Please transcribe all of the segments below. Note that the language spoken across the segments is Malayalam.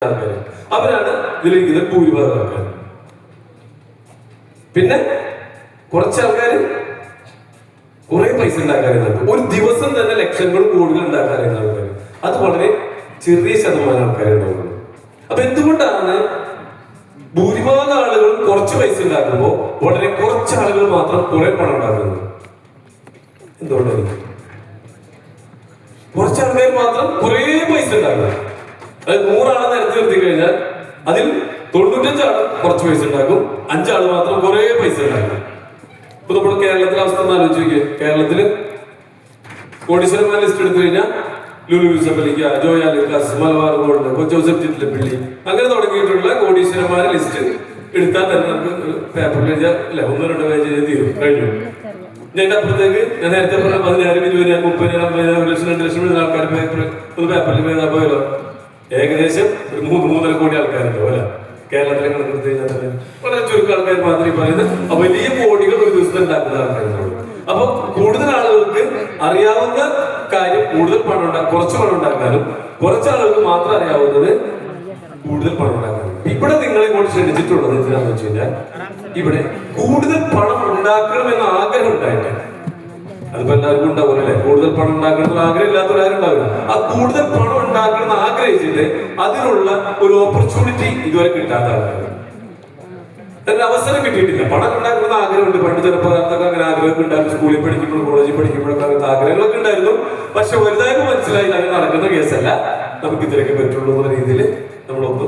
ആൾക്കാർ അവരാണ് ഇതിലിരിക്കുന്ന ഭൂരിഭാഗം ആൾക്കാർ. പിന്നെ കുറച്ച് ആൾക്കാർ കുറെ പൈസ ഉണ്ടാക്കാറുണ്ട്, ഒരു ദിവസം തന്നെ ലക്ഷങ്ങളും കോടികളും ഉണ്ടാക്കാറുണ്ട് ആൾക്കാർ. അത് വളരെ ചെറിയ ശതമാനം ആൾക്കാരെ ഉണ്ടാവുള്ളൂ. അപ്പൊ എന്തുകൊണ്ടാണ് ഭൂരിഭാഗം ആളുകൾ കുറച്ച് പൈസ ഉണ്ടാക്കുമ്പോൾ വളരെ കുറച്ച് ആളുകൾ മാത്രം കുറെ പണം ഉണ്ടാക്കുന്നത്? എന്തുകൊണ്ടാണ് കുറച്ച് ആൾക്കാർ മാത്രം കുറെ പൈസ ഉണ്ടാക്കുന്നത്? അതായത് 100 ആളെ നിരത്തി നിർത്തി കഴിഞ്ഞാൽ അതിൽ 95 ആൾ കുറച്ച് പൈസ ഉണ്ടാക്കും, 5 ആൾ മാത്രം കുറെ പൈസ ഉണ്ടാക്കും. ഇപ്പൊ നമ്മുടെ കേരളത്തിലെ അവസ്ഥ ഒന്ന് ആലോചിച്ച് നോക്കിയേ. കേരളത്തില് കോടീശ്വരന്മാർ ലിസ്റ്റ് എടുത്തു കഴിഞ്ഞാൽ ലുലു യൂസഫലിക്ക, ജോയ ലുക്കാസ്, മലബാർ ഗോൾഡ്, ജോസഫ് ചിറ്റിലപ്പള്ളി, അങ്ങനെ തുടങ്ങിയിട്ടുള്ള കോടീശ്വരന്മാരെ ലിസ്റ്റ് എടുത്താൽ തന്നെ നമുക്ക് പേപ്പറിൽ എഴുതിയാൽ അല്ലെ 1-2 പേജ് എഴുതി തീരും, കഴിഞ്ഞു. ഞാൻ അപ്പുറത്തേക്ക് ഞാൻ നേരത്തെ പറഞ്ഞ 10,000, 20,000, 30,000, 50,000, 1 ലക്ഷം, 2 ലക്ഷം എഴുതുന്ന ആൾക്കാർ പേപ്പറിൽ എഴുതാൻ പോയല്ലോ ഏകദേശം ഒരു 3-3.5 കോടി ആൾക്കാരുണ്ടോ അല്ലെ കേരളത്തിലെ കണക്കെടുത്ത് കഴിഞ്ഞാൽ തന്നെ. വളരെ ചുരുക്കം ആൾക്കാർ മാത്രമേ പറയുന്നത് വലിയ കോടികൾ ഒരു ദിവസം ഉണ്ടാക്കുന്ന ആൾക്കാരുള്ളൂ. അപ്പൊ കൂടുതൽ ആളുകൾക്ക് അറിയാവുന്ന കാര്യം കൂടുതൽ കുറച്ച് പണം ഉണ്ടാക്കാനും, കുറച്ച് ആളുകൾക്ക് മാത്രം അറിയാവുന്നത് കൂടുതൽ പണം ഉണ്ടാക്കാനും. ഇവിടെ നിങ്ങളെ കൊണ്ട് ക്ഷണിച്ചിട്ടുള്ളത് എന്തിനാന്ന് വെച്ച് കഴിഞ്ഞാൽ ഇവിടെ കൂടുതൽ പണം ഉണ്ടാക്കണമെന്ന ആഗ്രഹം ഉണ്ടായിട്ട്, അതിപ്പോ എല്ലാവർക്കും ഉണ്ടാവില്ല അല്ലെ, കൂടുതൽ പണം ഉണ്ടാക്കണമെന്ന് ആഗ്രഹം ഇല്ലാത്തവരാരും ഉണ്ടാവില്ല. ആ കൂടുതൽ പണം ഉണ്ടാക്കണമെന്ന് ആഗ്രഹിച്ചിട്ട് അതിനുള്ള ഒരു ഓപ്പർച്യൂണിറ്റി ഇതുവരെ കിട്ടാത്ത ആൾക്കാർ, അതിന് അവസരം കിട്ടിയിട്ടില്ല. പണം ഉണ്ടാക്കണമെന്ന് ആഗ്രഹമുണ്ട്. പണ്ട് ചെറുപ്പകാലത്തൊക്കെ അങ്ങനെ ആഗ്രഹമൊക്കെ ഉണ്ടായിരുന്നു, സ്കൂളിൽ പഠിക്കുമ്പോഴും കോളേജിൽ പഠിക്കുമ്പോഴൊക്കെ അങ്ങനത്തെ ആഗ്രഹങ്ങളൊക്കെ ഉണ്ടായിരുന്നു. പക്ഷെ വലുതായിട്ട് മനസ്സിലായില്ല അങ്ങനെ നടക്കുന്ന കേസല്ല, നമുക്ക് ഇതിലേക്ക് പറ്റുള്ളൂ എന്ന രീതിയിൽ നമ്മളൊന്ന്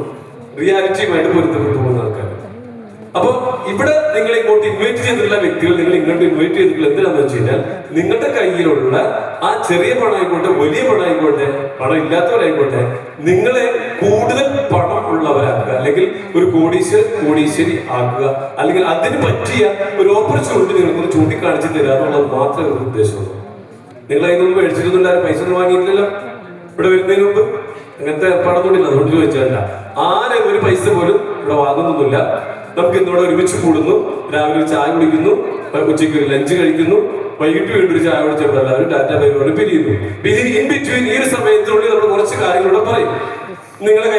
റിയാലിറ്റിയുമായിട്ട് പൊരുത്തപ്പെട്ടു പോകുന്ന ആൾക്കാർ. അപ്പൊ ഇവിടെ നിങ്ങൾ ഇങ്ങോട്ട് ഇൻവൈറ്റ് ചെയ്തിട്ടുള്ള വ്യക്തികൾ നിങ്ങൾ ഇങ്ങോട്ട് ഇൻവൈറ്റ് ചെയ്തിട്ടുള്ള എന്തിനാന്ന് വെച്ച് കഴിഞ്ഞാൽ നിങ്ങളുടെ കയ്യിലുള്ള ആ ചെറിയ പണം ആയിക്കോട്ടെ, വലിയ പണം ആയിക്കോട്ടെ, പണം ഇല്ലാത്തവരായിക്കോട്ടെ, നിങ്ങളെ കൂടുതൽ പണം ഉള്ളവരാക്കുക, അല്ലെങ്കിൽ ഒരു കോടീശ്വരി ആക്കുക, അല്ലെങ്കിൽ അതിന് പറ്റിയ ഒരു ഓപ്പർച്യൂണിറ്റി നിങ്ങൾക്ക് ചൂണ്ടിക്കാണിച്ച് തരിക എന്നുള്ളത് മാത്രമേ ഒരു ഉദ്ദേശമുള്ളൂ. നിങ്ങൾ അതിന് മുമ്പ് മേടിച്ചിട്ടൊന്നും ആരും പൈസ ഒന്നും വാങ്ങിയിട്ടില്ലല്ലോ ഇവിടെ വരുന്നതിന് മുമ്പ്. അങ്ങനത്തെ ഏർപ്പാടൊന്നുമില്ല, അതുകൊണ്ട് ചോദിച്ചതല്ല. ആരും ഒരു പൈസ പോലും ഇവിടെ വാങ്ങുന്നൊന്നുമില്ല. നമുക്ക് ഇന്നിവിടെ ഒരുമിച്ച് കൂടുന്നു, രാവിലെ ഒരു ചായ കുടിക്കുന്നു, ഉച്ചയ്ക്ക് ഒരു ലഞ്ച് കഴിക്കുന്നു, വൈകിട്ട് വീണ്ടും ഒരു ചായ കുടിച്ചപ്പോൾ എല്ലാവരും ടാറ്റ പരിപാടി പിരിയുന്നു. ഇൻ ബിറ്റ്വീൻ ഈ ഒരു സമയത്തിനുള്ളിൽ നമ്മൾ കുറച്ച് കാര്യങ്ങളൂടെ പറയും. നിങ്ങളെ